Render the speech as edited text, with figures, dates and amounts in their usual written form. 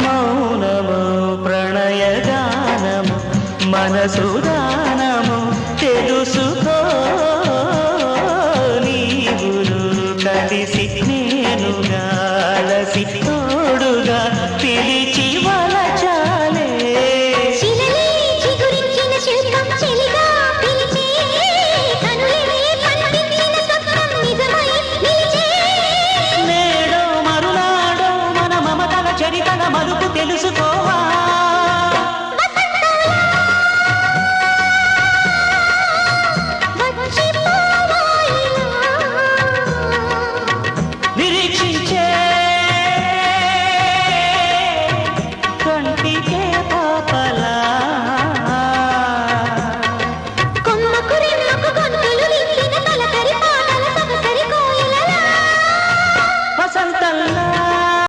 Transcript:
మౌనము ప్రణయగానము మనసుదానము తెలుసుకో నీవును కలిసి నేనుగా అలసి తోడుగా పిలిచి వలచాలే నేడో మరునాడో మన మమతల చరితల మలుపు తెలుసుకో